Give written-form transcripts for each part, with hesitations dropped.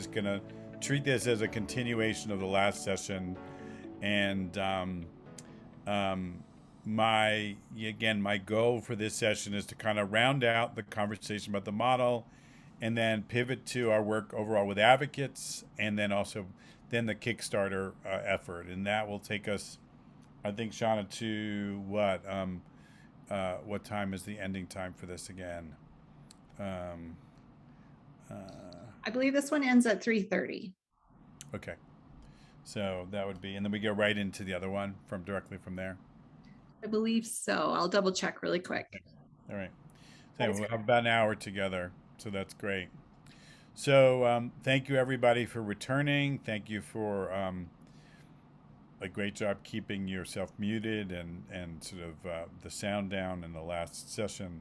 just going to treat this as a continuation of the last session. And my goal for this session is to kind of round out the conversation about the model and then pivot to our work overall with advocates, and then also then the Kickstarter effort. And that will take us, I think, Shauna, to what time is the ending time for this again? I believe this one ends at 3:30. Okay. So that would be, and then we go right into the other one directly from there. I believe so. I'll double check really quick. All right. So we'll have about an hour together. So that's great. So thank you everybody for returning. Thank you for a great job keeping yourself muted and sort of the sound down in the last session.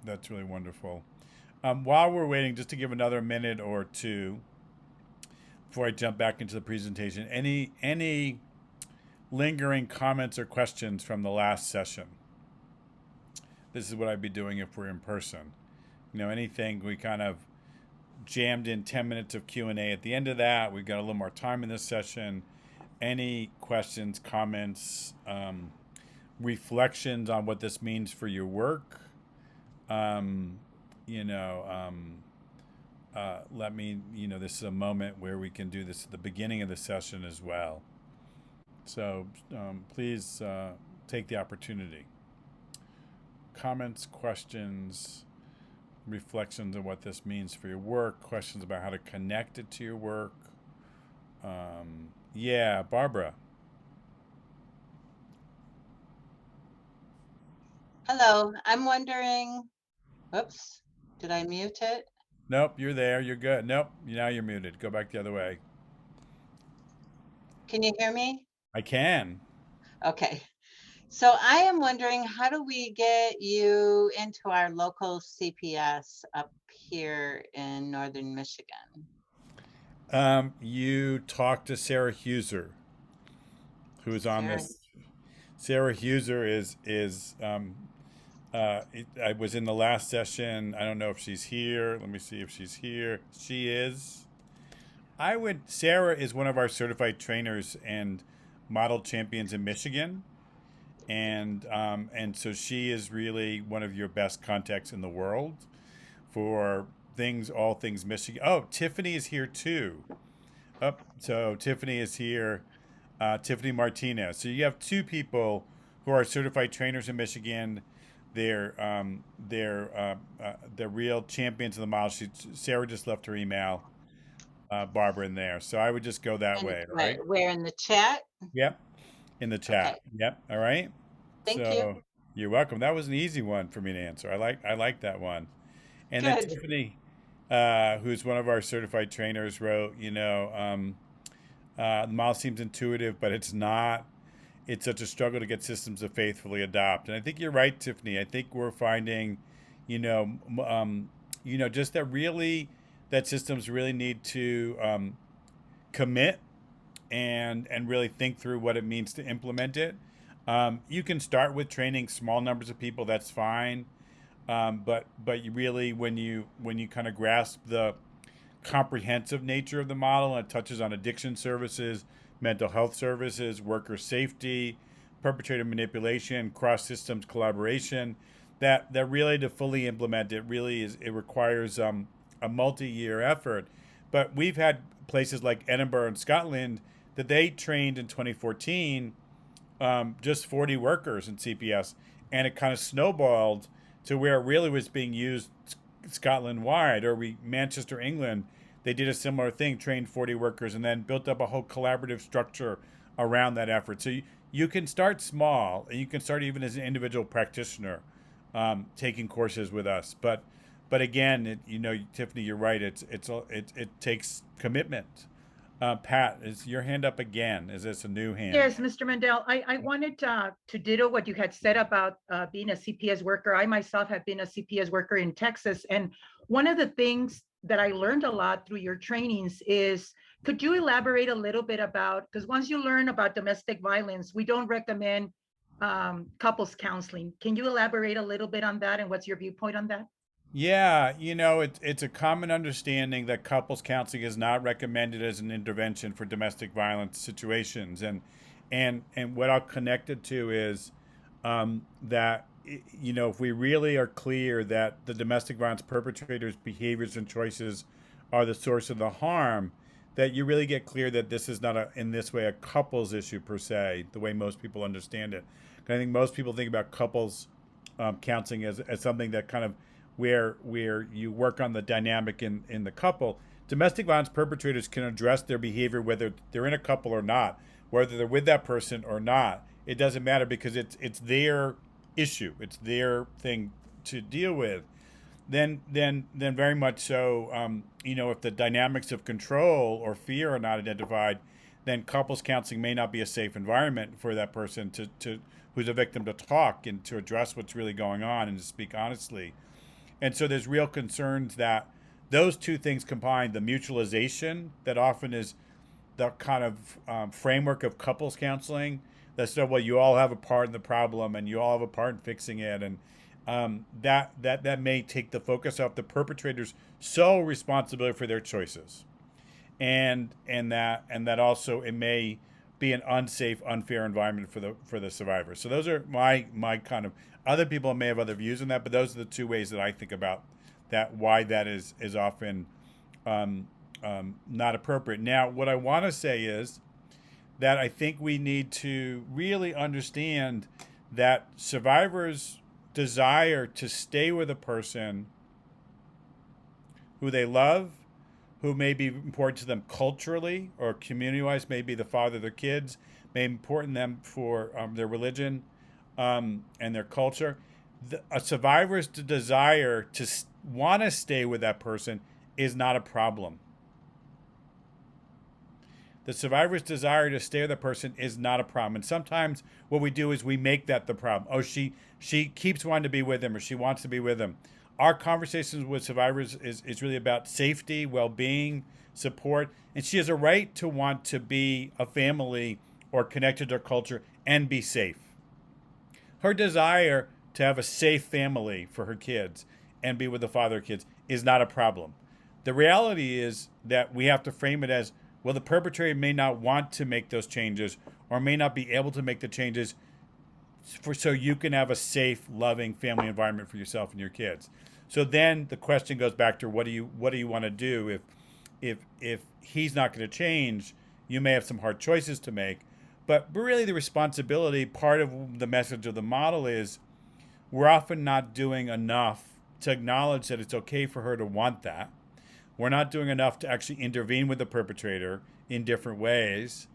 That's really wonderful. While we're waiting, just to give another minute or two before I jump back into the presentation, any lingering comments or questions from the last session? This is what I'd be doing if we're in person. Anything. We kind of jammed in 10 minutes of Q&A at the end of that. We've got a little more time in this session. Any questions, comments, reflections on what this means for your work? Let me, this is a moment where we can do this at the beginning of the session as well. So please take the opportunity. Comments, questions, reflections on what this means for your work, questions about how to connect it to your work. Yeah, Barbara. Hello, I'm wondering, oops, did I mute it? Nope, you're there. You're good. Nope, now you're muted. Go back the other way. Can you hear me? I can. Okay. So I am wondering, how do we get you into our local CPS up here in Northern Michigan? You talked to Sarah Huser, who is on Sarah. this. Sarah Huser I was in the last session. I don't know if she's here. Let me see if she's here. She is. Sarah is one of our certified trainers and model champions in Michigan. And so she is really one of your best contacts in the world for all things Michigan. Oh, Tiffany is here too. So Tiffany is here, Tiffany Martinez. So you have two people who are certified trainers in Michigan. They're real champions of the model. Sarah just left her email, Barbara, in there. So I would just go that way, all right? Where in the chat? Yep, in the chat. Okay. Yep, all right. Thank you. You're welcome. That was an easy one for me to answer. I like that one. And then Good. Tiffany, who's one of our certified trainers, wrote, the model seems intuitive, but it's not. It's such a struggle to get systems to faithfully adopt. And I think you're right, Tiffany. I think we're finding, just that systems really need to commit and really think through what it means to implement it. You can start with training small numbers of people. That's fine. But you really, when you kind of grasp the comprehensive nature of the model, and it touches on addiction services, mental health services, worker safety, perpetrator manipulation, cross systems collaboration, that really, to fully implement it, it requires a multi-year effort. But we've had places like Edinburgh and Scotland that they trained in 2014 just 40 workers in CPS, and it kind of snowballed to where it really was being used Scotland wide. Or Manchester, England, they did a similar thing, trained 40 workers, and then built up a whole collaborative structure around that effort. So you can start small, and you can start even as an individual practitioner taking courses with us. But again, Tiffany, you're right. It takes commitment. Pat, is your hand up again? Is this a new hand? Yes, Mr. Mandel. I wanted to ditto what you had said about being a CPS worker. I myself have been a CPS worker in Texas. And one of the things that I learned a lot through your trainings is, could you elaborate a little bit about, because once you learn about domestic violence, we don't recommend couples counseling. Can you elaborate a little bit on that, and what's your viewpoint on that? Yeah, it's a common understanding that couples counseling is not recommended as an intervention for domestic violence situations, and what I'll connect it to is that if we really are clear that the domestic violence perpetrator's behaviors and choices are the source of the harm, that you really get clear that this is not in this way a couples issue per se, the way most people understand it. I think most people think about couples counseling as something that kind of where you work on the dynamic in the couple. Domestic violence perpetrators can address their behavior whether they're in a couple or not, whether they're with that person or not. It doesn't matter because it's their issue. It's their thing to deal with. Then very much so. If the dynamics of control or fear are not identified, then couples counseling may not be a safe environment for that person to who's a victim to talk and to address what's really going on and to speak honestly. And so there's real concerns that those two things combined, the mutualization that often is the kind of framework of couples counseling that said, well, you all have a part in the problem and you all have a part in fixing it. And that may take the focus off the perpetrator's sole responsibility for their choices. And that also it may be an unsafe, unfair environment for the survivors. So those are my kind of, other people may have other views on that, but those are the two ways that I think about that, why that is often not appropriate. Now, what I want to say is that I think we need to really understand that survivors desire to stay with a person who they love, who may be important to them culturally or community-wise, may be the father of their kids, may be important to them for their religion and their culture. A survivor's desire to want to stay with that person is not a problem. The survivor's desire to stay with a person is not a problem. And sometimes what we do is we make that the problem. Oh, she keeps wanting to be with him, or she wants to be with him. Our conversations with survivors is really about safety, well-being, support. And she has a right to want to be a family or connected to her culture and be safe. Her desire to have a safe family for her kids and be with the father of kids is not a problem. The reality is that we have to frame it as, well, the perpetrator may not want to make those changes or may not be able to make the changes so you can have a safe, loving family environment for yourself and your kids. So then the question goes back to what do you want to do if he's not going to change? You may have some hard choices to make, but really the responsibility, part of the message of the model is we're often not doing enough to acknowledge that it's okay for her to want that. We're not doing enough to actually intervene with the perpetrator in different ways.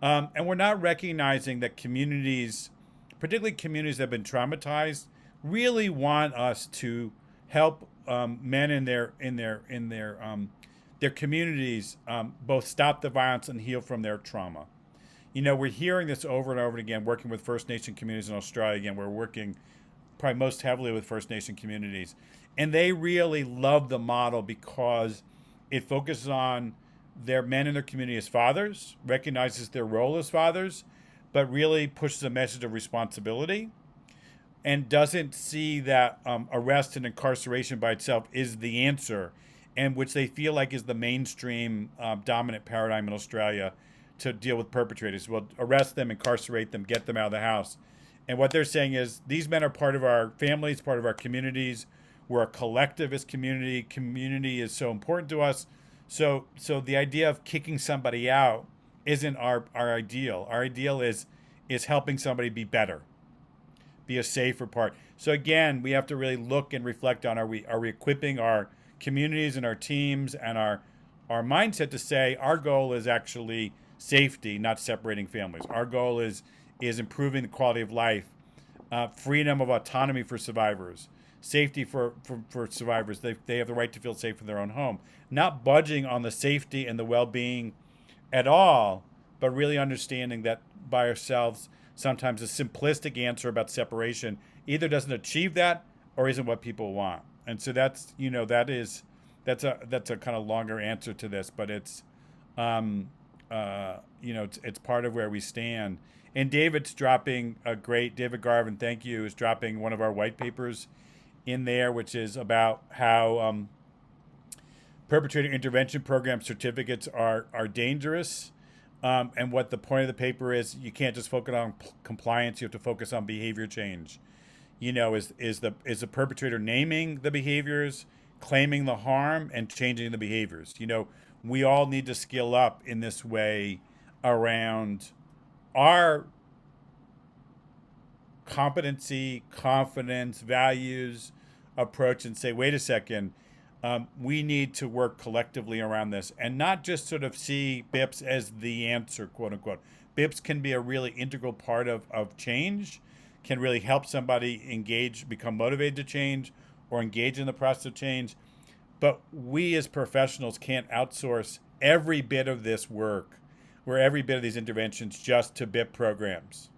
And we're not recognizing that communities, particularly communities that have been traumatized, really want us to help men in their communities both stop the violence and heal from their trauma. We're hearing this over and over again, working with First Nation communities in Australia. Again, we're working probably most heavily with First Nation communities. And they really love the model because it focuses on their men in their community as fathers, recognizes their role as fathers, but really pushes a message of responsibility and doesn't see that arrest and incarceration by itself is the answer, and which they feel like is the mainstream dominant paradigm in Australia to deal with perpetrators. Well, arrest them, incarcerate them, get them out of the house. And what they're saying is these men are part of our families, part of our communities. We're a collectivist community. Community is so important to us. So the idea of kicking somebody out isn't our ideal. Our ideal is helping somebody be better, be a safer part. So again, we have to really look and reflect on, are we equipping our communities and our teams and our mindset to say our goal is actually safety, not separating families. Our goal is improving the quality of life, freedom of autonomy for survivors, safety for survivors. They have the right to feel safe in their own home. Not budging on the safety and the well-being at all, but really understanding that by ourselves, sometimes a simplistic answer about separation either doesn't achieve that or isn't what people want. And so that's a kind of longer answer to this, but it's it's part of where we stand. And David Garvin, thank you, is dropping one of our white papers in there, which is about how perpetrator intervention program certificates are dangerous. And what the point of the paper is, you can't just focus on compliance. You have to focus on behavior change. You know, is the perpetrator naming the behaviors, claiming the harm, and changing the behaviors. You know, we all need to skill up in this way around our competency, confidence, values, approach, and say, wait a second, we need to work collectively around this and not just sort of see BIPs as the answer, quote unquote. BIPs can be a really integral part of change, can really help somebody engage, become motivated to change, or engage in the process of change. But we as professionals can't outsource every bit of this work or every bit of these interventions just to BIP programs.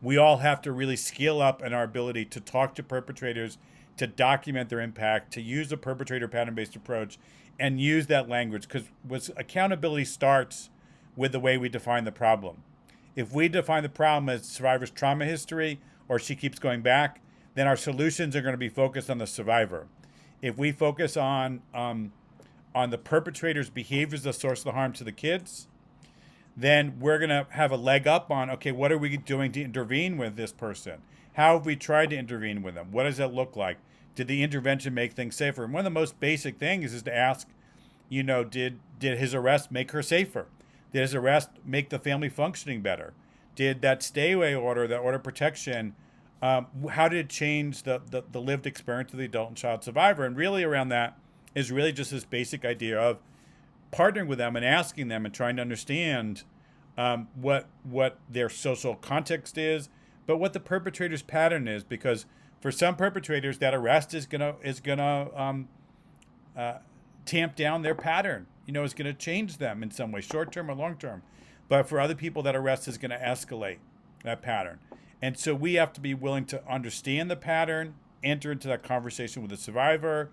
We all have to really skill up in our ability to talk to perpetrators, to document their impact, to use a perpetrator pattern-based approach, and use that language, because accountability starts with the way we define the problem. If we define the problem as survivor's trauma history, or she keeps going back, then our solutions are going to be focused on the survivor. If we focus on the perpetrator's behaviors, the source of the harm to the kids, then we're going to have a leg up on, okay, what are we doing to intervene with this person? How have we tried to intervene with them? What does that look like? Did the intervention make things safer? And one of the most basic things is to ask, you know, did his arrest make her safer? Did his arrest make the family functioning better? Did that stay away order, that order of protection, how did it change the lived experience of the adult and child survivor? And really around that is really just this basic idea of partnering with them and asking them and trying to understand what their social context is, but what the perpetrator's pattern is. Because for some perpetrators, that arrest is gonna tamp down their pattern. You know, is going to change them in some way, short term or long term. But for other people, that arrest is going to escalate that pattern. And so we have to be willing to understand the pattern, enter into that conversation with the survivor,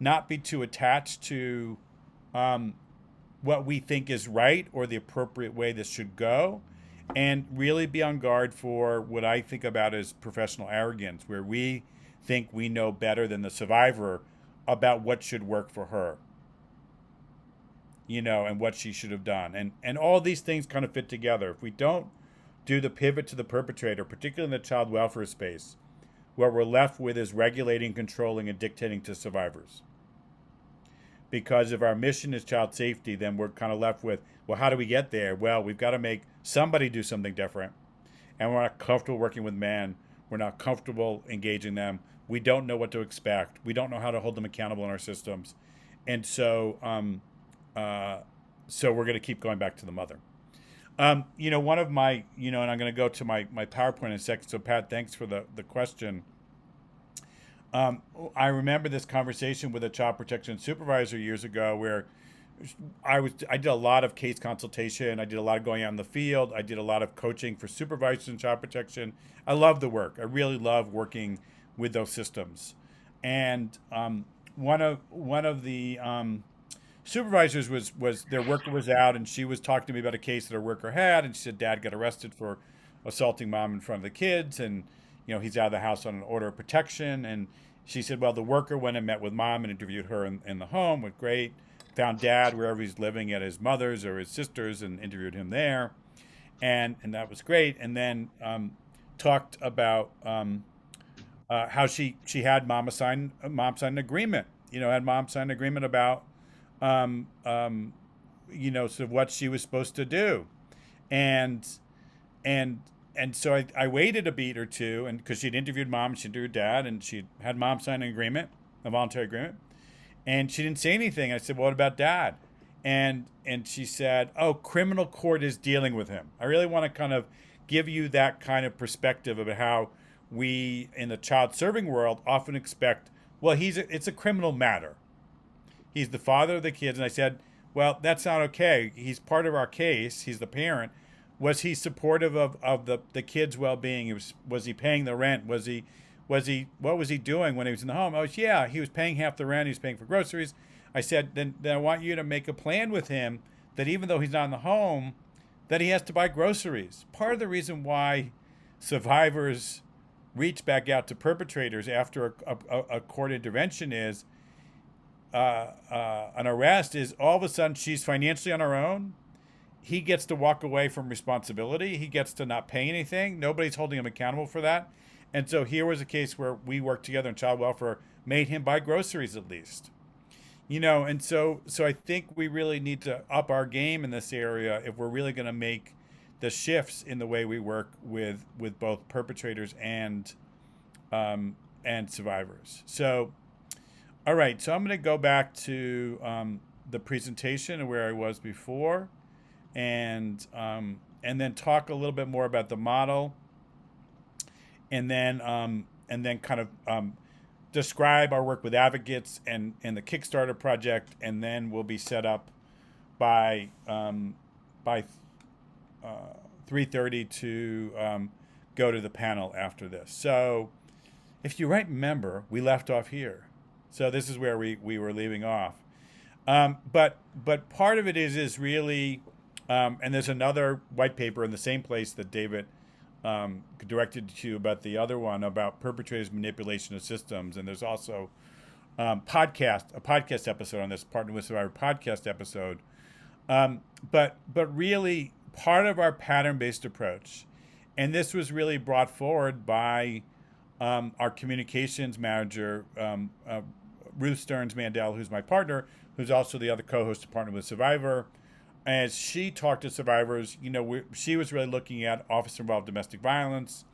not be too attached to what we think is right or the appropriate way this should go, and really be on guard for what I think about as professional arrogance, where we think we know better than the survivor about what should work for her, you know, and what she should have done. And all these things kind of fit together. If we don't do the pivot to the perpetrator, particularly in the child welfare space, what we're left with is regulating, controlling, and dictating to survivors. Because if our mission is child safety, then we're kind of left with, well, how do we get there? Well, we've got to make somebody do something different. And we're not comfortable working with men. We're not comfortable engaging them. We don't know what to expect. We don't know how to hold them accountable in our systems. And so so we're going to keep going back to the mother. You know, one of my, you know, and I'm going to go to my PowerPoint in a second. So Pat, thanks for the question. I remember this conversation with a child protection supervisor years ago where I did a lot of case consultation. I did a lot of going out in the field. I did a lot of coaching for supervisors in child protection. I love the work. I really love working with those systems. And one of the supervisors was their worker was out, and she was talking to me about a case that her worker had, and she said dad got arrested for assaulting mom in front of the kids, and you know he's out of the house on an order of protection. And she said, well, the worker went and met with mom and interviewed her in the home, went great, found dad wherever he's living at his mother's or his sister's and interviewed him there, and that was great. And then talked about how she had mom sign an agreement, you know, had mom sign an agreement about you know, sort of what she was supposed to do. And so I waited a beat or two, and because she'd interviewed mom, she interviewed dad, and she had mom sign an agreement, a voluntary agreement, and she didn't say anything. I said, well, what about dad? And she said, oh, criminal court is dealing with him. I really want to kind of give you that kind of perspective about how we in the child serving world often expect, well, it's a criminal matter. He's the father of the kids. And I said, well, that's not okay. He's part of our case. He's the parent. Was he supportive of the kids' well-being? Was he paying the rent? What was he doing when he was in the home? Oh, yeah, he was paying half the rent. He was paying for groceries. I said, then I want you to make a plan with him that even though he's not in the home, that he has to buy groceries. Part of the reason why survivors reach back out to perpetrators after a court intervention is an arrest is all of a sudden she's financially on her own. He gets to walk away from responsibility. He gets to not pay anything. Nobody's holding him accountable for that. And so here was a case where we worked together and child welfare made him buy groceries at least. And so I think we really need to up our game in this area if we're really going to make the shifts in the way we work with both perpetrators and survivors. So, all right. So I'm going to go back to the presentation where I was before, and then talk a little bit more about the model, and then kind of describe our work with advocates and the KickStarter project, and then we'll be set up by 3:30 to go to the panel after this. So if you remember, we left off here. So this is where we were leaving off. But part of it is really, and there's another white paper in the same place that David directed to you about the other one about perpetrators' manipulation of systems. And there's also a podcast episode on this, Partner with Survivor podcast episode. But really part of our pattern-based approach, and this was really brought forward by our communications manager, Ruth Stearns Mandel, who's my partner, who's also the other co-host of Partner with Survivor. As she talked to survivors, she was really looking at officer-involved domestic violence.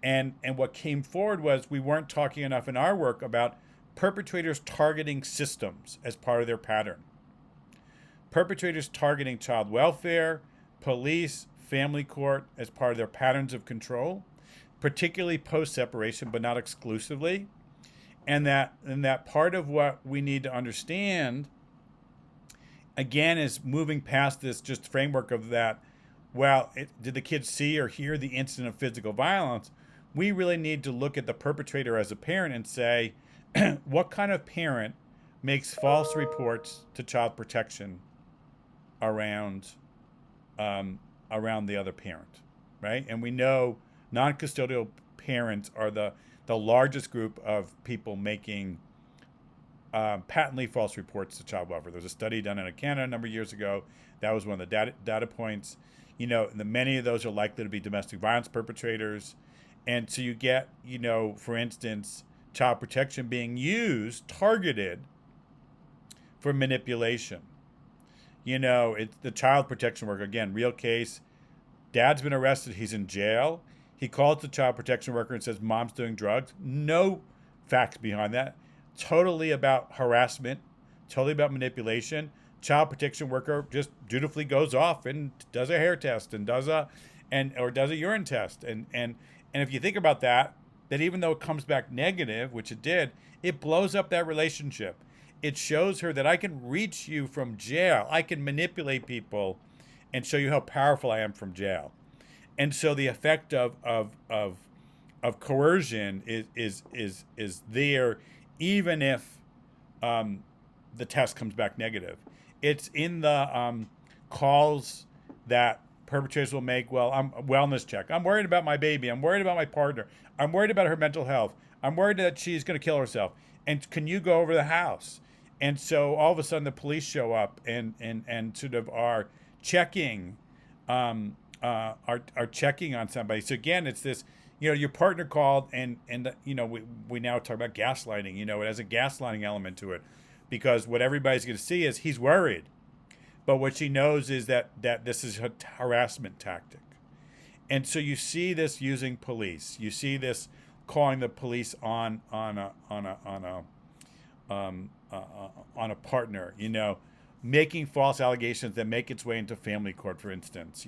And what came forward was we weren't talking enough in our work about perpetrators targeting systems as part of their pattern. Perpetrators targeting child welfare, police, family court as part of their patterns of control, particularly post-separation, but not exclusively. And that part of what we need to understand, again, is moving past this just framework of that, did the kids see or hear the incident of physical violence? We really need to look at the perpetrator as a parent and say, what kind of parent makes false reports to child protection around the other parent, right? And we know non-custodial parents are the largest group of people making patently false reports to child welfare. There was a study done in Canada a number of years ago. That was one of the data points. Many of those are likely to be domestic violence perpetrators. And so you get, for instance, child protection being targeted for manipulation. It's the child protection worker, again, real case. Dad's been arrested. He's in jail. He calls the child protection worker and says, Mom's doing drugs. No facts behind that. Totally about harassment, totally about manipulation. Child protection worker just dutifully goes off and does a hair test and does a urine test. And if you think about that even though it comes back negative, which it did, it blows up that relationship. It shows her that I can reach you from jail. I can manipulate people and show you how powerful I am from jail. And so the effect of coercion is there, even if the test comes back negative. It's in the calls that perpetrators will make. Well, I'm wellness check. I'm worried about my baby. I'm worried about my partner. I'm worried about her mental health. I'm worried that she's going to kill herself. And can you go over the house? And so all of a sudden the police show up and sort of are checking checking on somebody. So again, it's this, your partner called and we now talk about gaslighting. It has a gaslighting element to it, because what everybody's going to see is he's worried. But what she knows is that this is a harassment tactic. And so you see this using police. You see this calling the police on a partner, making false allegations that make its way into family court, for instance,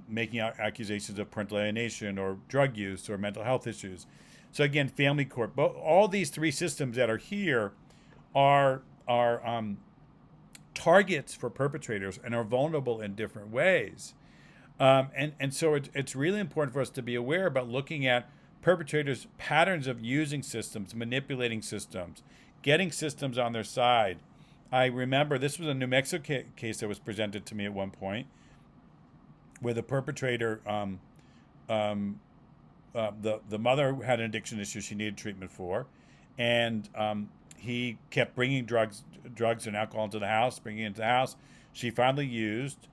making accusations of parental alienation or drug use or mental health issues. So again, family court. But all these three systems that are here are targets for perpetrators and are vulnerable in different ways. And so it's really important for us to be aware about looking at perpetrators' patterns of using systems, manipulating systems, getting systems on their side. I remember this was a New Mexico case that was presented to me at one point, where the perpetrator the mother had an addiction issue she needed treatment for, and he kept bringing drugs and alcohol into the house, bringing it into the house. She finally used.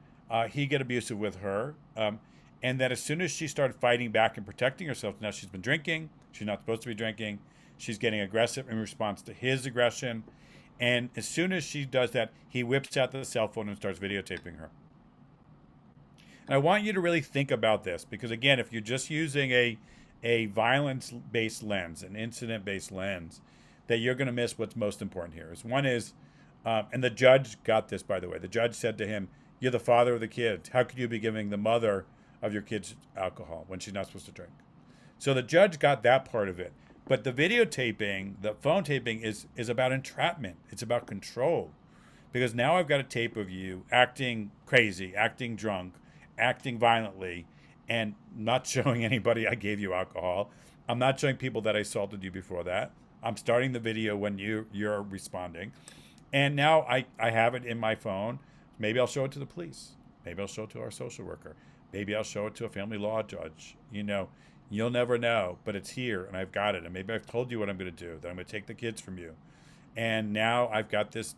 He got abusive with her, and that as soon as she started fighting back and protecting herself, now she's been drinking. She's not supposed to be drinking. She's getting aggressive in response to his aggression. And as soon as she does that, he whips out the cell phone and starts videotaping her. And I want you to really think about this, because again, if you're just using a violence-based lens, an incident-based lens, that you're going to miss what's most important here. One is, and the judge got this, by the way. The judge said to him, "You're the father of the kids. How could you be giving the mother of your kids alcohol when she's not supposed to drink?" So the judge got that part of it. But the videotaping, the phone taping is about entrapment. It's about control. Because now I've got a tape of you acting crazy, acting drunk, acting violently, and not showing anybody I gave you alcohol. I'm not showing people that I assaulted you before that. I'm starting the video when you're responding. And now I have it in my phone. Maybe I'll show it to the police. Maybe I'll show it to our social worker. Maybe I'll show it to a family law judge. You'll never know, but it's here and I've got it. And maybe I've told you what I'm going to do, that I'm going to take the kids from you. And now I've got this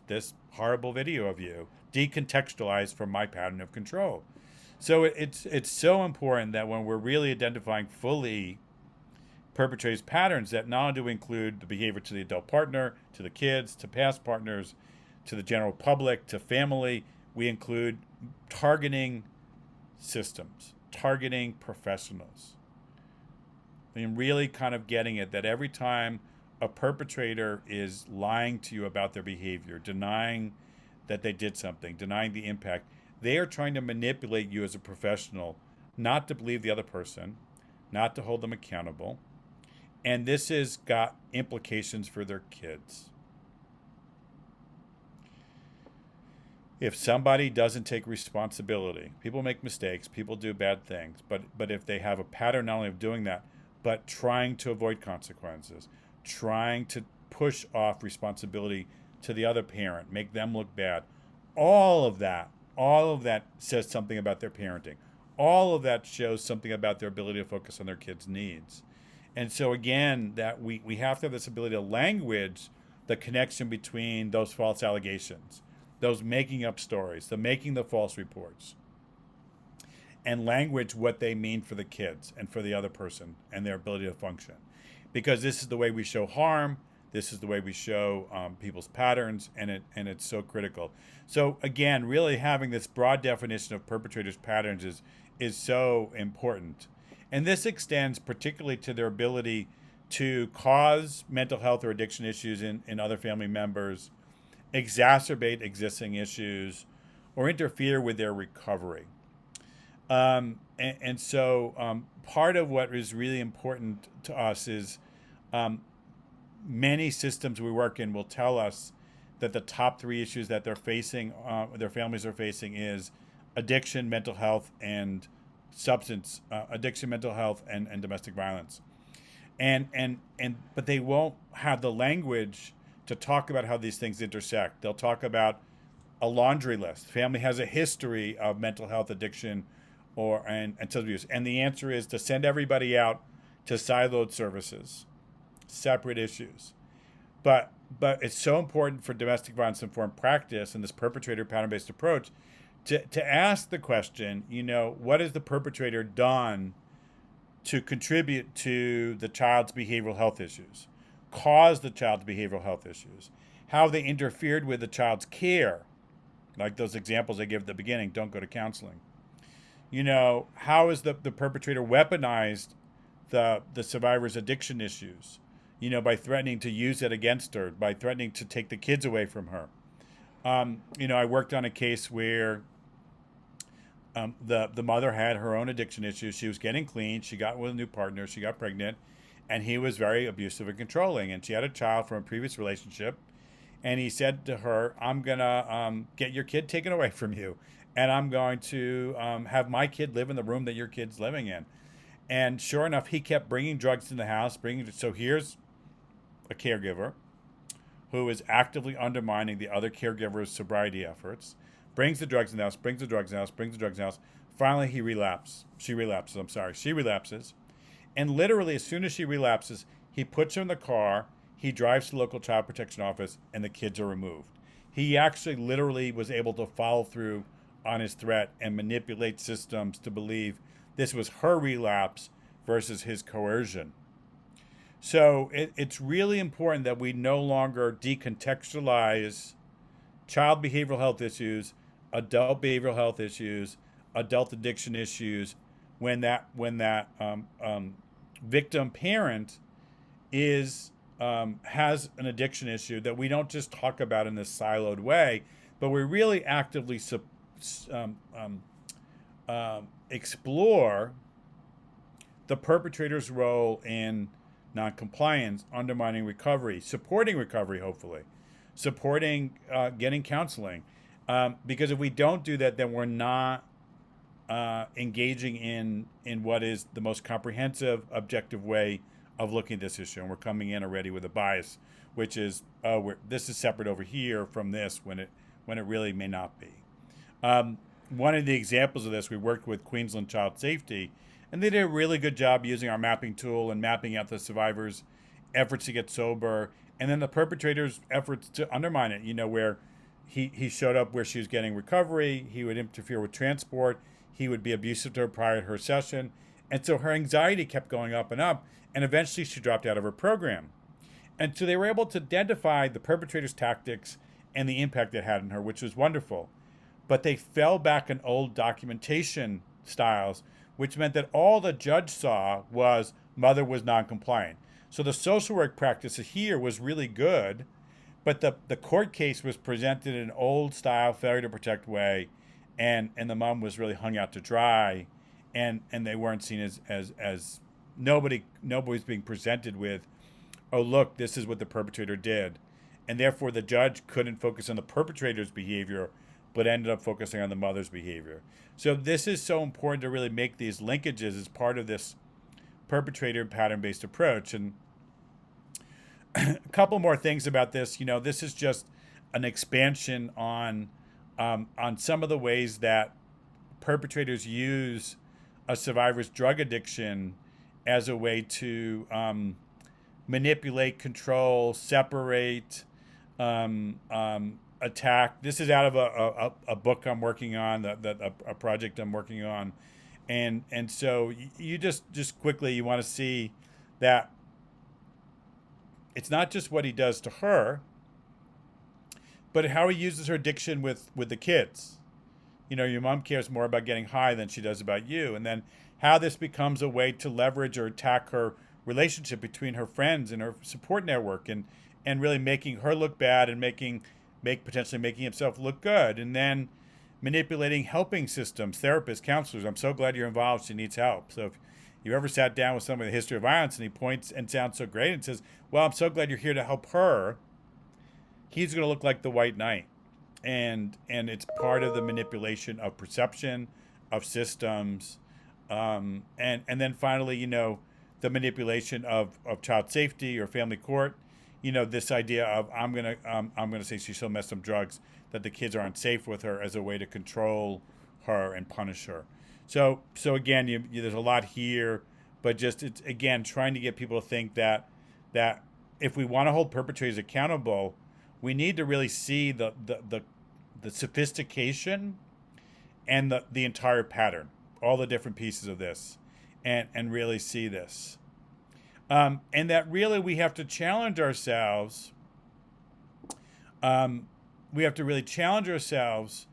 horrible video of you decontextualized from my pattern of control. So it's so important that when we're really identifying fully perpetrators' patterns, that not only do we include the behavior to the adult partner, to the kids, to past partners, to the general public, to family, we include targeting systems, targeting professionals. And really kind of getting it that every time a perpetrator is lying to you about their behavior, denying that they did something, denying the impact, they are trying to manipulate you as a professional not to believe the other person, not to hold them accountable. And this has got implications for their kids. If somebody doesn't take responsibility, people make mistakes, people do bad things, but if they have a pattern not only of doing that, but trying to avoid consequences, trying to push off responsibility to the other parent, make them look bad, all of that says something about their parenting. All of that shows something about their ability to focus on their kids' needs. And so again, that we have to have this ability to language the connection between those false allegations, those making up stories, the making the false reports, and language what they mean for the kids and for the other person and their ability to function. Because this is the way we show harm, this is the way we show people's patterns, and it's so critical. So again, really having this broad definition of perpetrators' patterns is so important. And this extends particularly to their ability to cause mental health or addiction issues in other family members, exacerbate existing issues, or interfere with their recovery. So part of what is really important to us is many systems we work in will tell us that the top 3 issues that they're facing, their families are facing, is addiction, mental health, and substance addiction, mental health, and domestic violence. But they won't have the language to talk about how these things intersect. They'll talk about a laundry list. Family has a history of mental health, addiction, and substance abuse. And the answer is to send everybody out to siloed services, separate issues. But it's so important for domestic violence informed practice and this perpetrator pattern-based approach to ask the question, what has the perpetrator done to contribute to the child's behavioral health issues, cause the child's behavioral health issues, how they interfered with the child's care, like those examples I gave at the beginning, don't go to counseling. How is the perpetrator weaponized the survivor's addiction issues, by threatening to use it against her, by threatening to take the kids away from her. I worked on a case where the mother had her own addiction issues. She was getting clean. She got with a new partner. She got pregnant, and he was very abusive and controlling. And she had a child from a previous relationship, and he said to her, "I'm gonna get your kid taken away from you, and I'm going to have my kid live in the room that your kid's living in." And sure enough, he kept bringing drugs in the house. So here's a caregiver who is actively undermining the other caregiver's sobriety efforts, brings the drugs in the house, brings the drugs in the house. Finally, she relapses. And literally, as soon as she relapses, he puts her in the car, he drives to the local child protection office, and the kids are removed. He actually literally was able to follow through on his threat and manipulate systems to believe this was her relapse versus his coercion. So it's really important that we no longer decontextualize child behavioral health issues, adult behavioral health issues, adult addiction issues, when that victim parent is has an addiction issue, that we don't just talk about in this siloed way, but we really actively explore the perpetrator's role in noncompliance, undermining recovery, supporting recovery, hopefully, supporting getting counseling. Because if we don't do that, then we're not engaging in what is the most comprehensive, objective way of looking at this issue. And we're coming in already with a bias, which is, this is separate over here from this, when it really may not be. One of the examples of this, we worked with Queensland Child Safety, and they did a really good job using our mapping tool and mapping out the survivors' efforts to get sober, and then the perpetrator's efforts to undermine it, where he showed up where she was getting recovery, he would interfere with transport, he would be abusive to her prior to her session, and so her anxiety kept going up, and eventually she dropped out of her program. And so they were able to identify the perpetrator's tactics and the impact it had on her, which was wonderful. But they fell back on old documentation styles, which meant that all the judge saw was mother was non-compliant. So the social work practices here was really good, but the court case was presented in an old style failure to protect way, and the mom was really hung out to dry, and they weren't seen as nobody was being presented with, oh look, this is what the perpetrator did. And therefore the judge couldn't focus on the perpetrator's behavior, but ended up focusing on the mother's behavior. So this is so important to really make these linkages as part of this perpetrator pattern-based approach. And a couple more things about this. This is just an expansion on some of the ways that perpetrators use a survivor's drug addiction as a way to manipulate, control, separate, attack. This is out of a book I'm working on, a project I'm working on, and so you just quickly, you want to see that it's not just what he does to her, but how he uses her addiction with the kids. Your mom cares more about getting high than she does about you, and then how this becomes a way to leverage or attack her relationship between her friends and her support network, and really making her look bad and potentially making himself look good, and then manipulating helping systems, therapists, counselors. I'm so glad you're involved. She needs help. So if you ever sat down with someone with a history of violence and he points and sounds so great and says, well, I'm so glad you're here to help her, he's going to look like the white knight. And it's part of the manipulation of perception, of systems, and then finally, the manipulation of child safety or family court. This idea of I'm gonna say she's so messed up drugs that the kids aren't safe with her, as a way to control her and punish her. So again, there's a lot here, but just it's again trying to get people to think that if we want to hold perpetrators accountable, we need to really see the sophistication and the entire pattern, all the different pieces of this, and really see this. And that really we have to challenge ourselves. We have to really challenge ourselves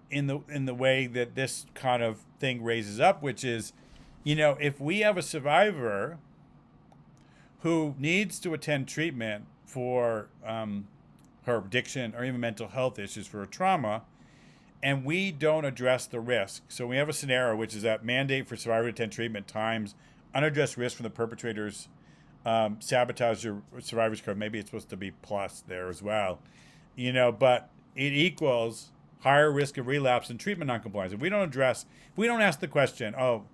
in the way that this kind of thing raises up, which is, if we have a survivor who needs to attend treatment for her addiction or even mental health issues, for her trauma, and we don't address the risk. So we have a scenario which is that mandate for survivor to attend treatment times unaddressed risk from the perpetrators sabotage your survivor's code. Maybe it's supposed to be plus there as well, but it equals higher risk of relapse and treatment noncompliance. If we don't ask the question, oh,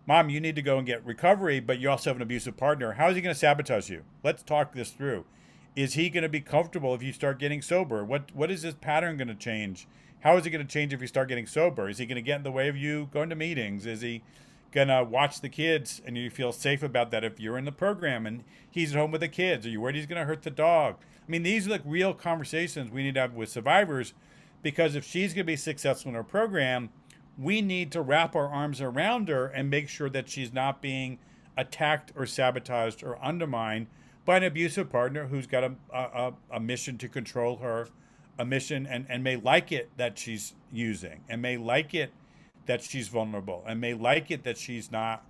mom, you need to go and get recovery, but you also have an abusive partner, how is he going to sabotage you? Let's talk this through. Is he going to be comfortable if you start getting sober? What is this pattern going to change? How is it going to change if you start getting sober? Is he going to get in the way of you going to meetings? Is he gonna watch the kids, and you feel safe about that if you're in the program and he's at home with the kids? Are you worried he's gonna hurt the dog? I mean, these are like real conversations we need to have with survivors, because if she's gonna be successful in her program, we need to wrap our arms around her and make sure that she's not being attacked or sabotaged or undermined by an abusive partner who's got a mission to control her, a mission, and may like it that she's using, and may like it that she's vulnerable, and may like it that she's not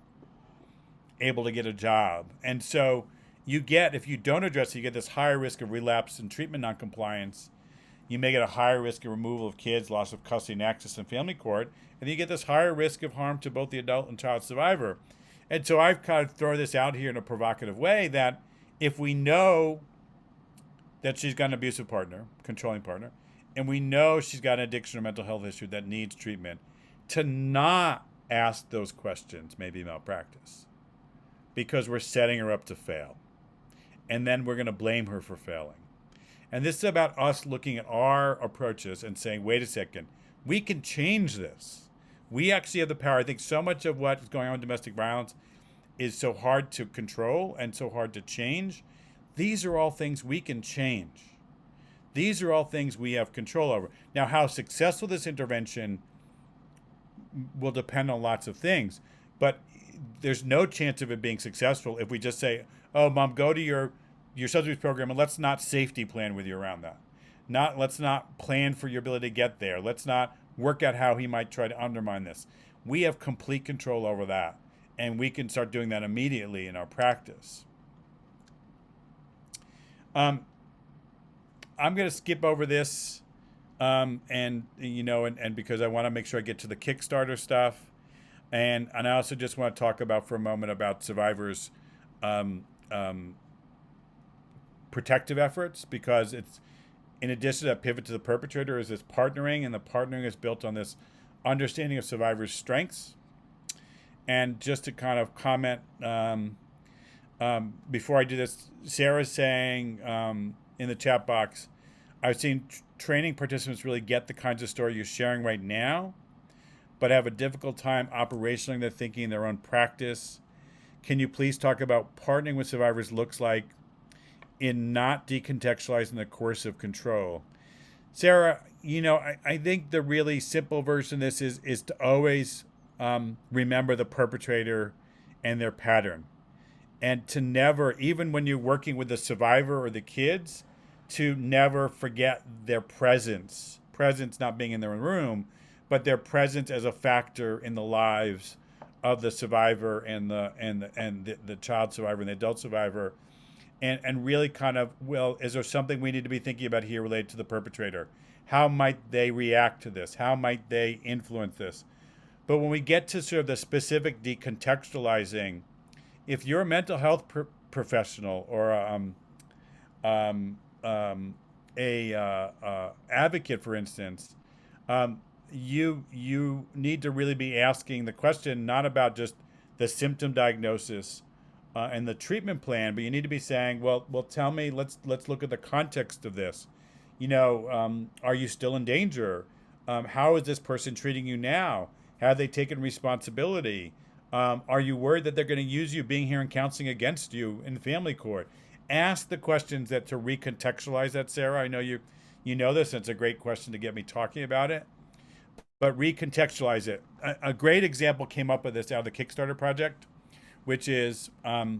able to get a job. And so you get, if you don't address it, you get this higher risk of relapse and treatment noncompliance. You may get a higher risk of removal of kids, loss of custody and access in family court, and you get this higher risk of harm to both the adult and child survivor. And so I've kind of thrown this out here in a provocative way that if we know that she's got an abusive partner, controlling partner, and we know she's got an addiction or mental health issue that needs treatment, to not ask those questions may be malpractice, because we're setting her up to fail. And then we're going to blame her for failing. And this is about us looking at our approaches and saying, wait a second, we can change this. We actually have the power. I think so much of what is going on in domestic violence is so hard to control and so hard to change. These are all things we can change. These are all things we have control over. Now, how successful this intervention will depend on lots of things, but there's no chance of it being successful if we just say, oh, Mom, go to your substance abuse program and let's not safety plan with you around that. Let's not plan for your ability to get there. Let's not work out how he might try to undermine this. We have complete control over that, and we can start doing that immediately in our practice. I'm going to skip over this, and because I want to make sure I get to the KickStarter stuff, and I also just want to talk about for a moment about survivors' protective efforts, because it's, in addition to that pivot to the perpetrator, is this partnering, and the partnering is built on this understanding of survivors' strengths. And just to kind of comment, before I do this, Sarah's saying in the chat box, I've seen training participants really get the kinds of story you're sharing right now, but have a difficult time operationalizing their thinking in their own practice. Can you please talk about partnering with survivors looks like in not decontextualizing the coercive control? Sarah, I think the really simple version of this is to always remember the perpetrator and their pattern. And to never, even when you're working with the survivor or the kids, to never forget their presence. Presence not being in their own room, but their presence as a factor in the lives of the survivor and the child survivor and the adult survivor. And really kind of, well, is there something we need to be thinking about here related to the perpetrator? How might they react to this? How might they influence this? But when we get to sort of the specific decontextualizing, if you're a mental health professional or advocate, for instance, you need to really be asking the question not about just the symptom diagnosis and the treatment plan, but you need to be saying, well, tell me, let's look at the context of this. Are you still in danger? How is this person treating you now? Have they taken responsibility? Are you worried that they're going to use you being here and counseling against you in family court? Ask the questions that to recontextualize that, Sarah. I know you know this, and it's a great question to get me talking about it. But recontextualize it. A great example came up with this out of the KickStarter project, which is that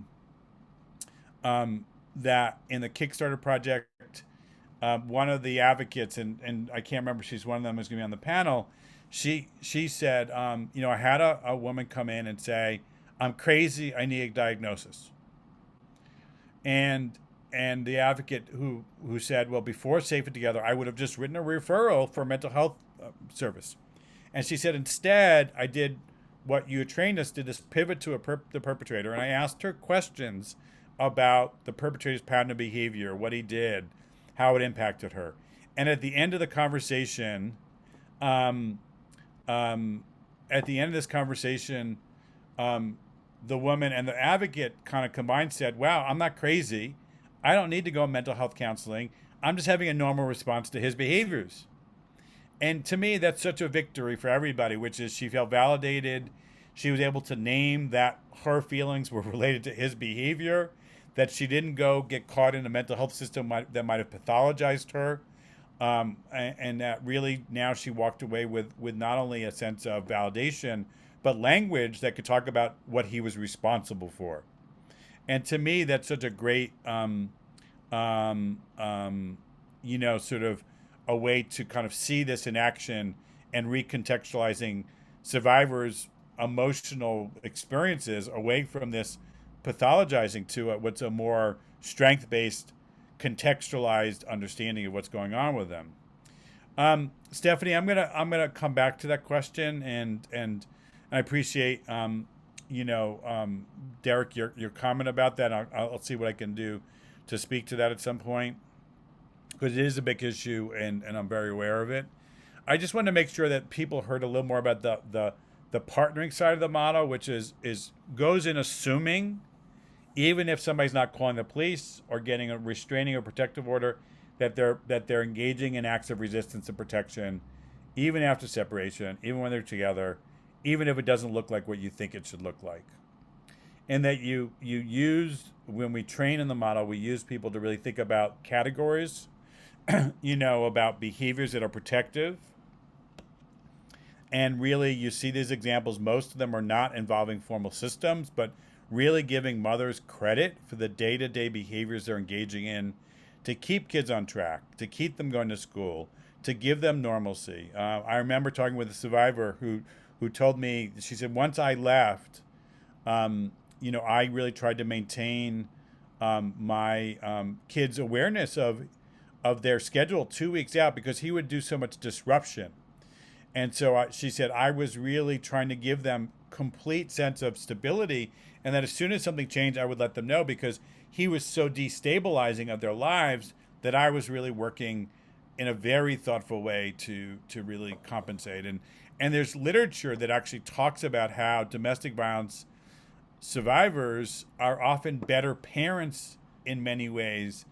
in the KickStarter project, one of the advocates, and I can't remember, she's one of them who's going to be on the panel, she said, I had a woman come in and say, I'm crazy, I need a diagnosis. And the advocate who said, well, before Safe It Together, I would have just written a referral for a mental health service. And she said, instead, I did what you had trained us to, this pivot to the perpetrator. And I asked her questions about the perpetrator's pattern of behavior, what he did, how it impacted her. And at the end of the conversation, the woman and the advocate kind of combined said, wow, I'm not crazy. I don't need to go on mental health counseling. I'm just having a normal response to his behaviors. And to me, that's such a victory for everybody, which is she felt validated. she was able to name that her feelings were related to his behavior, that she didn't go get caught in a mental health system that might have pathologized her, and that really now she walked away with not only a sense of validation, but language that could talk about what he was responsible for. And to me, that's such a great, sort of a way to kind of see this in action and recontextualizing survivors' emotional experiences away from this pathologizing to what's a more strength-based, contextualized understanding of what's going on with them. Stephanie, I'm gonna come back to that question, and I appreciate Derek, your comment about that. I'll see what I can do to speak to that at some point, because it is a big issue, and I'm very aware of it. I just wanted to make sure that people heard a little more about the partnering side of the model, which is goes in assuming, even if somebody's not calling the police or getting a restraining or protective order, that they're engaging in acts of resistance and protection, even after separation, even when they're together, even if it doesn't look like what you think it should look like. And that you use, when we train in the model, we use people to really think about categories, about behaviors that are protective. And really, you see these examples, most of them are not involving formal systems, but really giving mothers credit for the day-to-day behaviors they're engaging in to keep kids on track, to keep them going to school, to give them normalcy. I remember talking with a survivor who told me, she said, once I left, I really tried to maintain my kids' awareness of their schedule 2 weeks out, because he would do so much disruption. And so she said, I was really trying to give them complete sense of stability, and that as soon as something changed, I would let them know, because he was so destabilizing of their lives that I was really working in a very thoughtful way to really compensate. And there's literature that actually talks about how domestic violence survivors are often better parents in many ways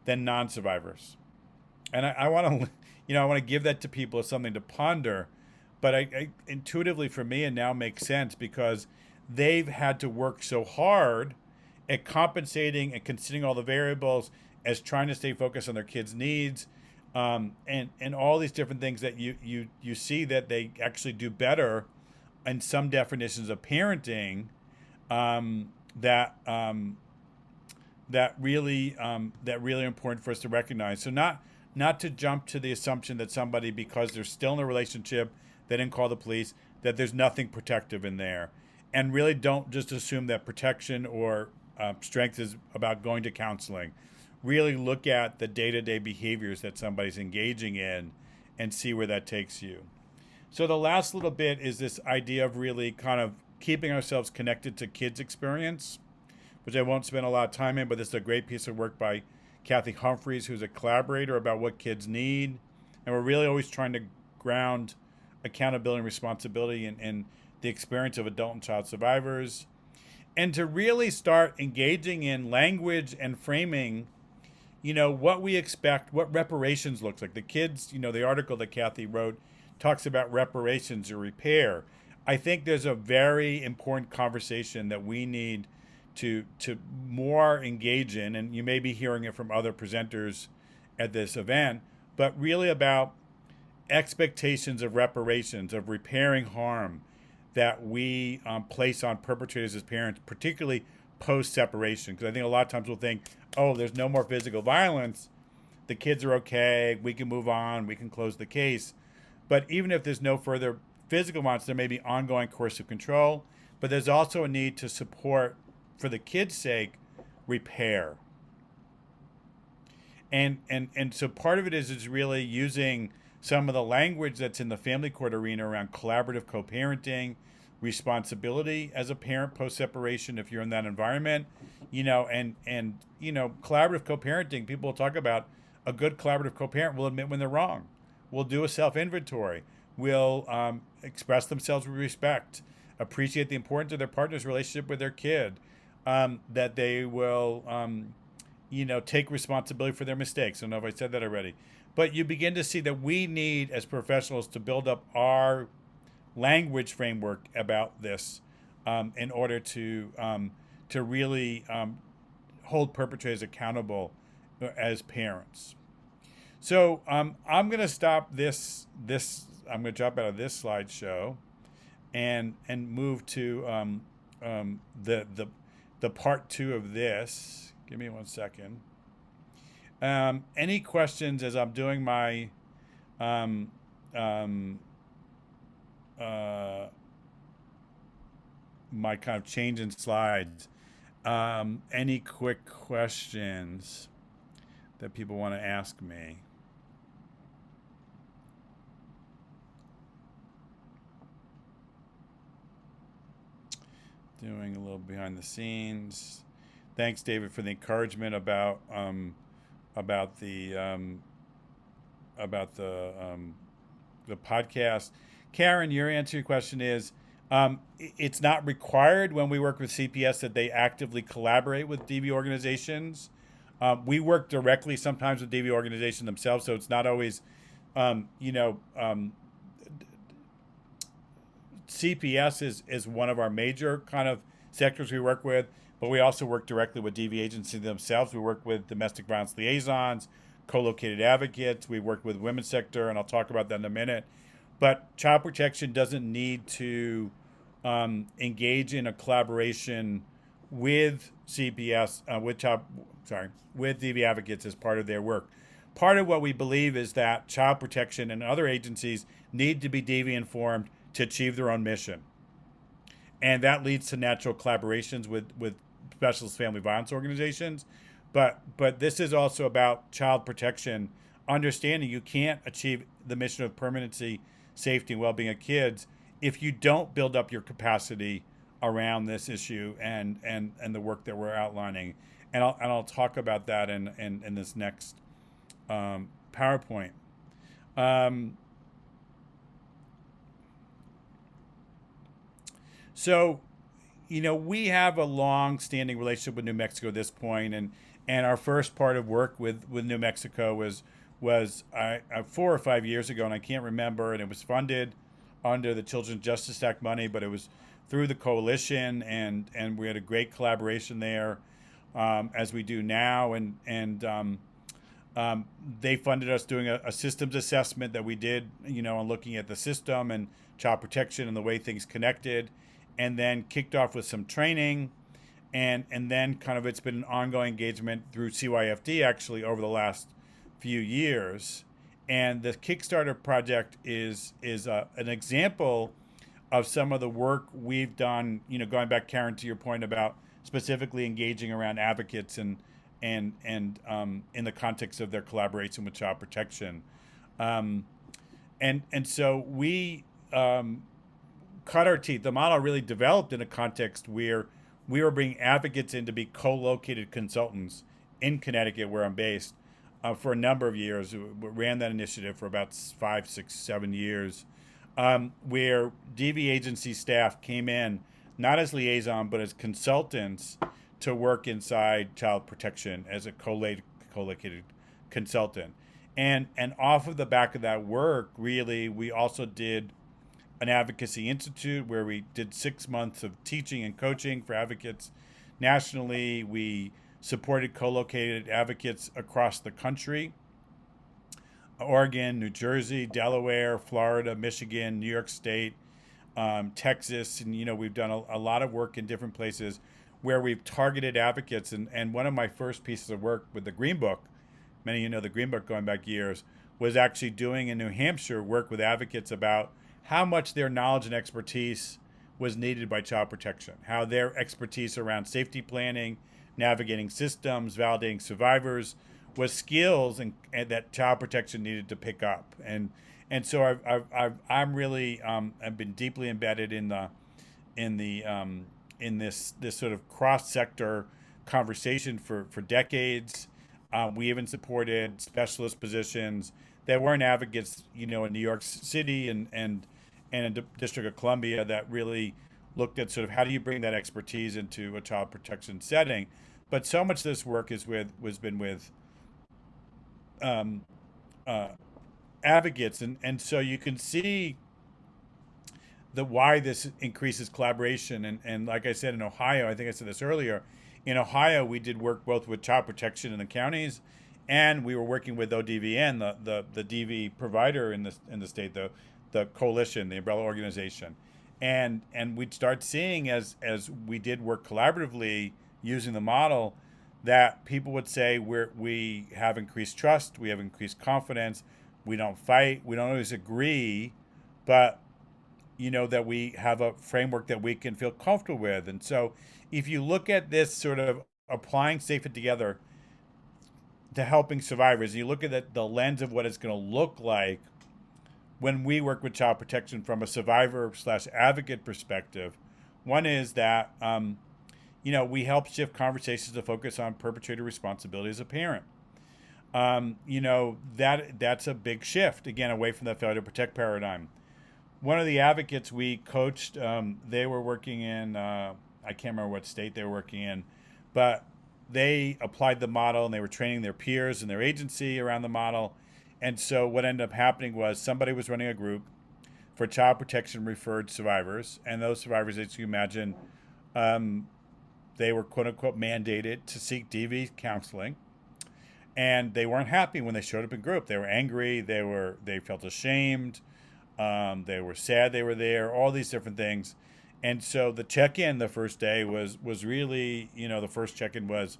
than non-survivors. And I want to, I want to give that to people as something to ponder. But I intuitively, for me, it now makes sense, because they've had to work so hard at compensating and considering all the variables, as trying to stay focused on their kids' needs, and all these different things that you see that they actually do better in some definitions of parenting, that really important for us to recognize. So not to jump to the assumption that somebody, because they're still in a relationship, they didn't call the police, that there's nothing protective in there. And really don't just assume that protection or strength is about going to counseling. Really look at the day-to-day behaviors that somebody's engaging in and see where that takes you. So the last little bit is this idea of really kind of keeping ourselves connected to kids' experience, which I won't spend a lot of time in, but this is a great piece of work by Kathy Humphreys, who's a collaborator, about what kids need. And we're really always trying to ground accountability and responsibility in the experience of adult and child survivors, and to really start engaging in language and framing, what we expect, what reparations looks like. The kids, the article that Kathy wrote talks about reparations or repair. I think there's a very important conversation that we need to more engage in, and you may be hearing it from other presenters at this event, but really about expectations of reparations, of repairing harm that we place on perpetrators as parents, particularly post-separation. Because I think a lot of times we'll think, oh, there's no more physical violence, the kids are okay, we can move on, we can close the case. But even if there's no further physical violence, there may be ongoing coercive control, but there's also a need to support, for the kids' sake, repair. And so part of it is really using some of the language that's in the family court arena around collaborative co-parenting, responsibility as a parent post-separation if you're in that environment, and collaborative co-parenting. People will talk about a good collaborative co-parent will admit when they're wrong, will do a self-inventory, will express themselves with respect, appreciate the importance of their partner's relationship with their kid, that they will take responsibility for their mistakes. I don't know if I said that already. But you begin to see that we need, as professionals, to build up our language framework about this, in order to really hold perpetrators accountable as parents. So I'm going to stop this. I'm going to jump out of this slideshow and move to the part 2 of this. Give me 1 second. Any questions as I'm doing my my kind of change in slides? Any quick questions that people want to ask me? Doing a little behind the scenes. Thanks, David, for the encouragement about the podcast. Karen, your answer to your question is it's not required when we work with CPS that they actively collaborate with DV organizations. We work directly sometimes with DV organizations themselves, so it's not always, CPS is one of our major kind of sectors we work with, but we also work directly with DV agencies themselves. We work with domestic violence liaisons, co-located advocates. We work with women's sector, and I'll talk about that in a minute. But child protection doesn't need to engage in a collaboration with CPS, with DV advocates as part of their work. Part of what we believe is that child protection and other agencies need to be DV informed to achieve their own mission. And that leads to natural collaborations with specialist family violence organizations. But this is also about child protection, understanding you can't achieve the mission of permanency, safety, and well-being of kids if you don't build up your capacity around this issue and the work that we're outlining. And I'll talk about that in this next PowerPoint. So, we have a long-standing relationship with New Mexico at this point, and our first part of work with New Mexico was 4 or 5 years ago, and I can't remember, and it was funded under the Children's Justice Act money, but it was through the coalition, and we had a great collaboration there, as we do now, and they funded us doing a systems assessment that we did, on looking at the system and child protection and the way things connected, and then kicked off with some training, and then kind of it's been an ongoing engagement through CYFD actually over the last few years. And the KickStarter project is an example of some of the work we've done, going back, Karen, to your point about specifically engaging around advocates and in the context of their collaboration with child protection. And so we cut our teeth. The model really developed in a context where we were bringing advocates in to be co-located consultants in Connecticut, where I'm based, for a number of years. We ran that initiative for about 5, 6, 7 years, where DV agency staff came in, not as liaison, but as consultants to work inside child protection as a co-located consultant. And off of the back of that work, really, we also did an advocacy institute where we did 6 months of teaching and coaching for advocates nationally. We supported co-located advocates across the country: Oregon, New Jersey, Delaware, Florida, Michigan, New York State, Texas. And, we've done a lot of work in different places where we've targeted advocates. And one of my first pieces of work with the Green Book, many of you know the Green Book going back years, was actually doing in New Hampshire work with advocates about how much their knowledge and expertise was needed by child protection, how their expertise around safety planning, navigating systems, validating survivors was skills and that child protection needed to pick up. And so I'm really I've been deeply embedded in this sort of cross-sector conversation for decades. We even supported specialist positions that weren't advocates, in New York City and in the District of Columbia, that really looked at sort of how do you bring that expertise into a child protection setting. But so much of this work has been with advocates, and so you can see why this increases collaboration. And like I said, in Ohio, I think I said this earlier, in Ohio, we did work both with child protection in the counties, and we were working with ODVN, the DV provider in the state, the coalition, the umbrella organization. And we'd start seeing as we did work collaboratively using the model, that people would say we have increased trust, we have increased confidence, we don't fight, we don't always agree, but that we have a framework that we can feel comfortable with. And so if you look at this sort of applying Safe It Together to helping survivors, you look at the lens of what it's going to look like when we work with child protection from a survivor/advocate perspective. One is that we help shift conversations to focus on perpetrator responsibility as a parent. That's a big shift, again, away from the failure to protect paradigm. One of the advocates we coached, they were working in, I can't remember what state they were working in, but they applied the model and they were training their peers and their agency around the model. And so what ended up happening was somebody was running a group for child protection referred survivors. And those survivors, as you imagine, they were quote unquote mandated to seek DV counseling. And they weren't happy when they showed up in group. They were angry. They felt ashamed. They were sad they were there, all these different things. And so the check-in the first day was really, the first check-in was,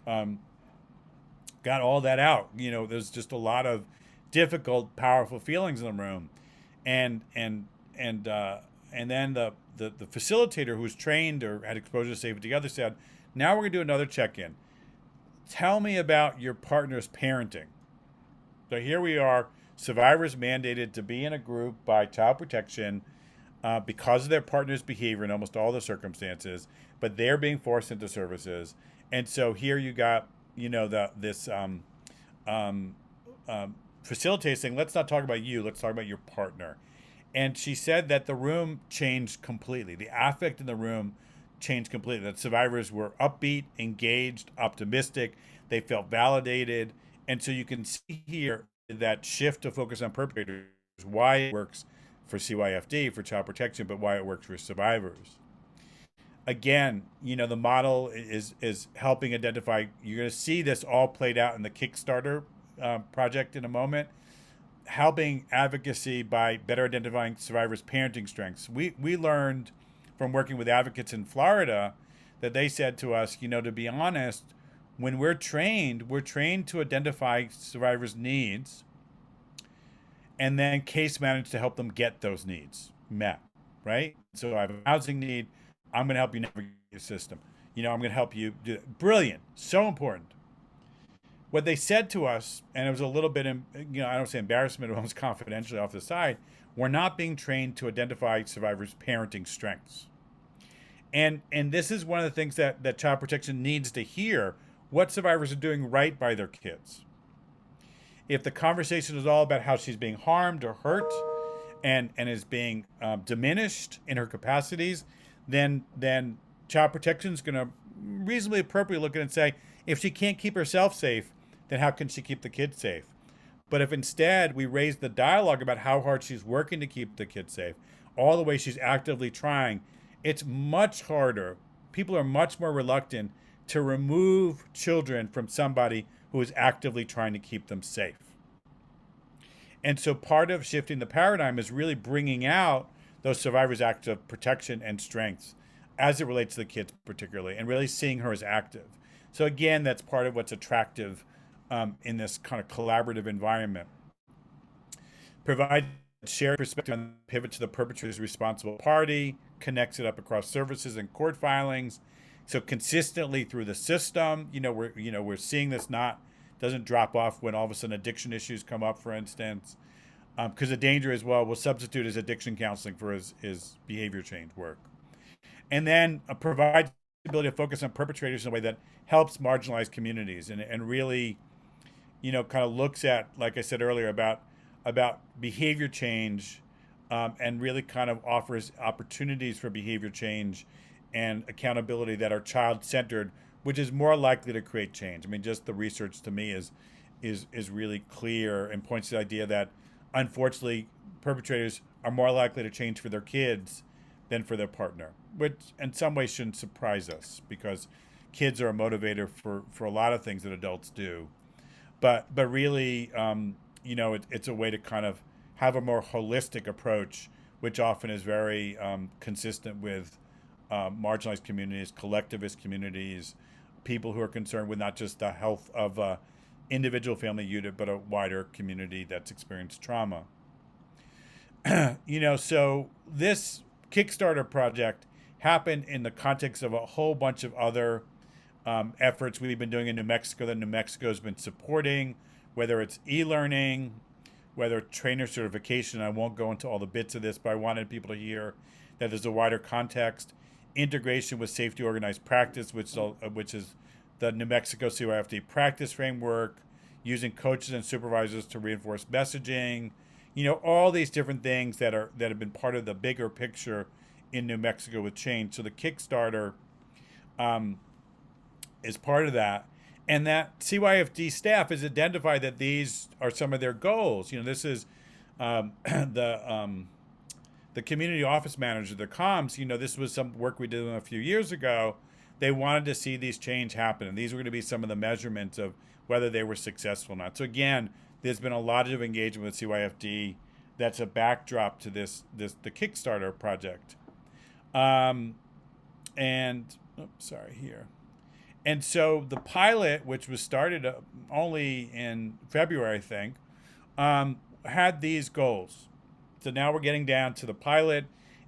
got all that out. There's just a lot of difficult, powerful feelings in the room. And then the facilitator who was trained or had exposure to Save It Together said, now we're gonna do another check-in. Tell me about your partner's parenting. So here we are, survivors mandated to be in a group by child protection because of their partner's behavior in almost all the circumstances, but they're being forced into services. And so here you got, this facilitator saying, let's not talk about you, let's talk about your partner. And she said that the room changed completely. The affect in the room changed completely. That survivors were upbeat, engaged, optimistic. They felt validated. And so you can see here that shift to focus on perpetrators, why it works for CYFD, for child protection, but why it works for survivors. Again, the model is helping identify. You're going to see this all played out in the KickStarter project in a moment, helping advocacy by better identifying survivors' parenting strengths. We learned from working with advocates in Florida that they said to us, to be honest, when we're trained to identify survivors' needs and then case manage to help them get those needs met, right? So I have a housing need. I'm going to help you navigate the system. I'm going to help you do that. Brilliant. So important. What they said to us, and it was a little bit, I don't say embarrassment, but almost confidentially off the side, we're not being trained to identify survivors' parenting strengths. And this is one of the things that child protection needs to hear, what survivors are doing right by their kids. If the conversation is all about how she's being harmed or hurt and is being diminished in her capacities, then child protection is going to reasonably appropriately look at it and say, if she can't keep herself safe, then how can she keep the kids safe? But if instead we raise the dialogue about how hard she's working to keep the kids safe, all the way she's actively trying, it's much harder. People are much more reluctant to remove children from somebody who is actively trying to keep them safe. And so part of shifting the paradigm is really bringing out those survivors' active protection and strengths as it relates to the kids particularly, and really seeing her as active. So again, that's part of what's attractive in this kind of collaborative environment. Provide shared perspective and pivot to the perpetrator's responsible party, connects it up across services and court filings. So consistently through the system, we're seeing this doesn't drop off when all of a sudden addiction issues come up, for instance, because the danger is, we'll substitute his addiction counseling for his behavior change work. And then provide the ability to focus on perpetrators in a way that helps marginalized communities and really, kind of looks at, like I said earlier, about behavior change and really kind of offers opportunities for behavior change and accountability that are child-centered, which is more likely to create change. I mean, just the research to me is really clear and points to the idea that, unfortunately, perpetrators are more likely to change for their kids than for their partner, which in some ways shouldn't surprise us because kids are a motivator for a lot of things that adults do. But really, it's a way to kind of have a more holistic approach, which often is very consistent with marginalized communities, collectivist communities, people who are concerned with not just the health of a individual family unit, but a wider community that's experienced trauma. So this KickStarter project happened in the context of a whole bunch of other efforts we've been doing in New Mexico that New Mexico has been supporting, whether it's e-learning, whether trainer certification. I won't go into all the bits of this, but I wanted people to hear that there's a wider context. Integration with safety organized practice, which is the New Mexico CYFD practice framework, using coaches and supervisors to reinforce messaging, all these different things that have been part of the bigger picture in New Mexico with change. So the Kickstarter is part of that. And that CYFD staff has identified that these are some of their goals. This is the community office manager, the comms. This was some work we did a few years ago. They wanted to see these change happen, and these were going to be some of the measurements of whether they were successful or not. So again, there's been a lot of engagement with CYFD. That's a backdrop to the Kickstarter project. And so the pilot, which was started only in February, I think, had these goals. So now we're getting down to the pilot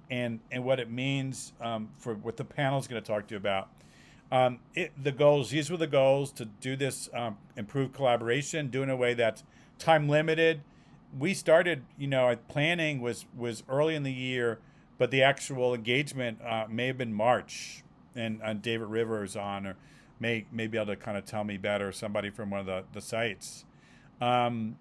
and what it means for what the panel is going to talk to you about. These were the goals to do this improved collaboration, do it in a way that's time limited. We started, planning was early in the year, but the actual engagement may have been March, and David Rivers or may be able to kind of tell me better, somebody from one of the sites. And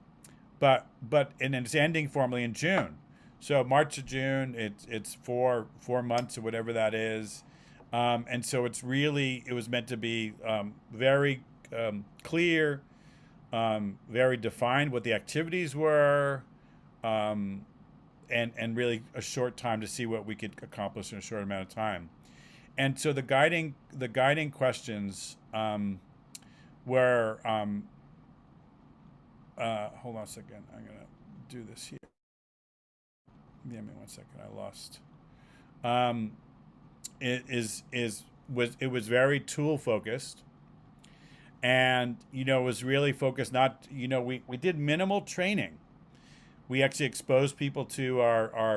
it's ending formally in June. So March to June, it's 4 months or whatever that is. And so it was meant to be very clear, very defined what the activities were, and really a short time to see what we could accomplish in a short amount of time. And so the guiding questions were, hold on a second, I'm gonna do this here. Give me 1 second, I lost. It was very tool focused, and it was really focused we did minimal training. We actually exposed people to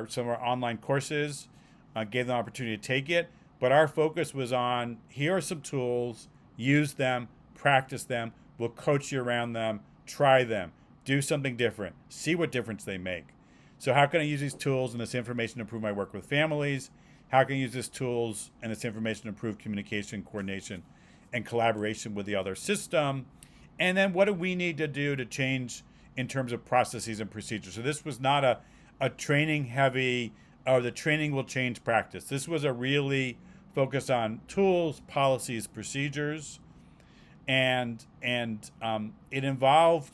some of our online courses, gave them the opportunity to take it, but our focus was on, here are some tools, use them, practice them, we'll coach you around them, try them, do something different, see what difference they make. So how can I use these tools and this information to improve my work with families? How can I use these tools and this information to improve communication, coordination, and collaboration with the other system? And then what do we need to do to change in terms of processes and procedures? So this was not a training heavy, or the training will change practice. This was a really focus on tools, policies, procedures, and it involved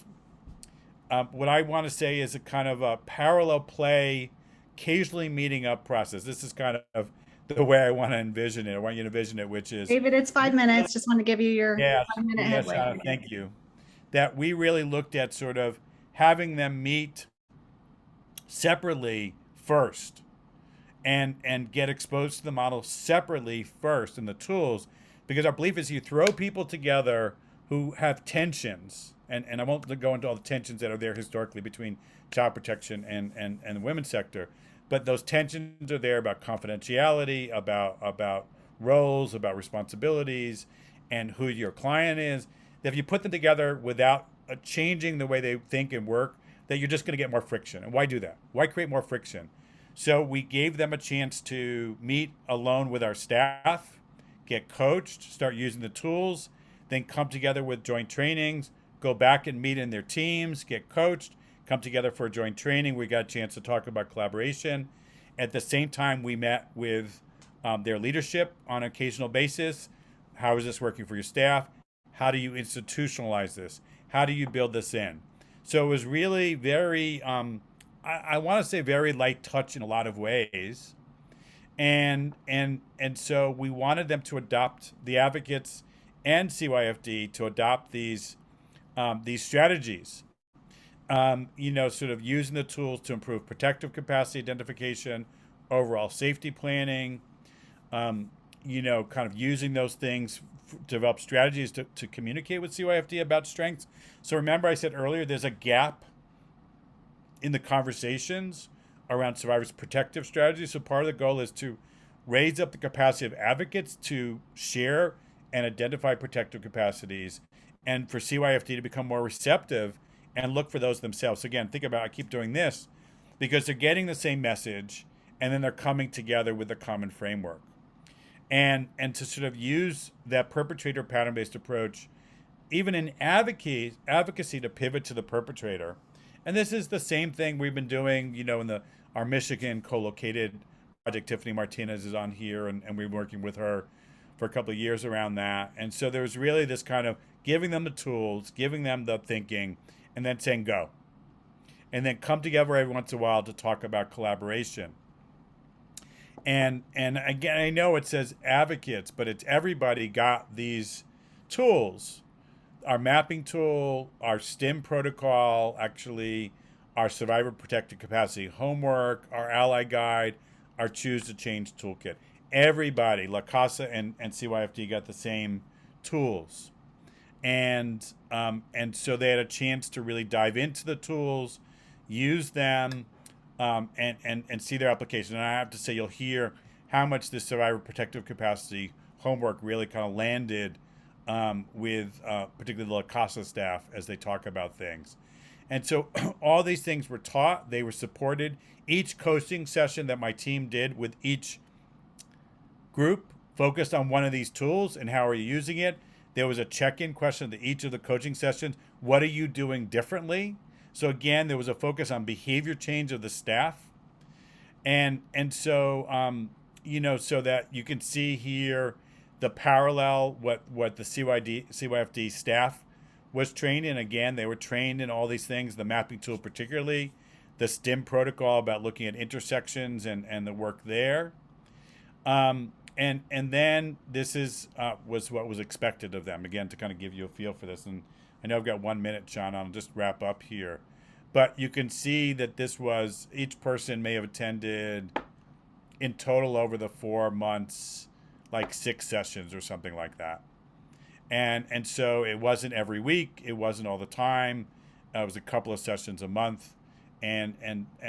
what I want to say is a kind of a parallel play, occasionally meeting up process. This is kind of the way I want to envision it. I want you to envision it, which is, David, it's 5 minutes. Just want to give you your 5-minute headway. Thank you. That we really looked at sort of having them meet separately first and get exposed to the model separately first and the tools, because our belief is you throw people together who have tensions, and I won't go into all the tensions that are there historically between child protection and the women's sector, but those tensions are there about confidentiality, about roles, about responsibilities, and who your client is. That if you put them together without changing the way they think and work, that you're just going to get more friction. And why do that? Why create more friction? So we gave them a chance to meet alone with our staff, get coached, start using the tools, then come together with joint trainings, go back and meet in their teams, get coached, come together for a joint training. We got a chance to talk about collaboration. At the same time, we met with their leadership on an occasional basis. How is this working for your staff? How do you institutionalize this? How do you build this in? So it was really very I want to say very light touch in a lot of ways. And so we wanted them to adopt, the advocates and CYFD, to adopt these strategies. Sort of using the tools to improve protective capacity identification, overall safety planning. Kind of using those things to develop strategies to communicate with CYFD about strengths. So remember, I said earlier, there's a gap in the conversations around survivors' protective strategies. So part of the goal is to raise up the capacity of advocates to share and identify protective capacities, and for CYFD to become more receptive and look for those themselves. So again, think about, I keep doing this because they're getting the same message, and then they're coming together with a common framework. And to sort of use that perpetrator pattern-based approach, even in advocacy, to pivot to the perpetrator. And this is the same thing we've been doing, in our Michigan co-located project. Tiffany Martinez is on here, and we've been working with her for a couple of years around that. And so there was really this kind of giving them the tools, giving them the thinking, and then saying go. And then come together every once in a while to talk about collaboration. And again, I know it says advocates, but it's everybody got these tools. Our mapping tool, our STIM protocol, actually, our survivor protected capacity homework, our ally guide, our choose to change toolkit. Everybody, La Casa and CYFD, got the same tools. And so they had a chance to really dive into the tools, use them, and see their application. And I have to say, you'll hear how much this survivor protective capacity homework really kind of landed with particularly the La Casa staff as they talk about things. And so all these things were taught, they were supported. Each coaching session that my team did with each group focused on one of these tools and how are you using it. There was a check-in question to each of the coaching sessions. What are you doing differently? So again, there was a focus on behavior change of the staff. And so, so that you can see here the parallel, what the CYFD staff was trained in. Again, they were trained in all these things, the mapping tool particularly, the STIM protocol about looking at intersections and the work there. And then this was what was expected of them, again, to kind of give you a feel for this. And I know I've got 1 minute, Sean. I'll just wrap up here. But you can see that this was, each person may have attended in total over the 4 months, like 6 sessions or something like that. And so it wasn't every week. It wasn't all the time. It was a couple of sessions a month. And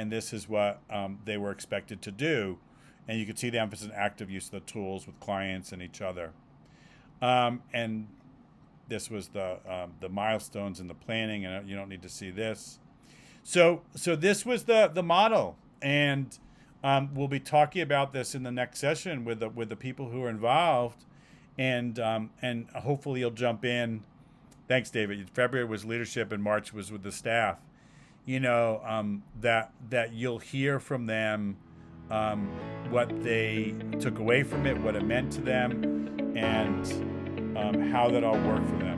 this is what they were expected to do. And you can see the emphasis on active use of the tools with clients and each other. And this was the milestones and the planning, and you don't need to see this. So this was the model, and we'll be talking about this in the next session with the people who are involved, and hopefully you'll jump in. Thanks, David. February was leadership, and March was with the staff. That you'll hear from them what they took away from it, what it meant to them, and how that all worked for them.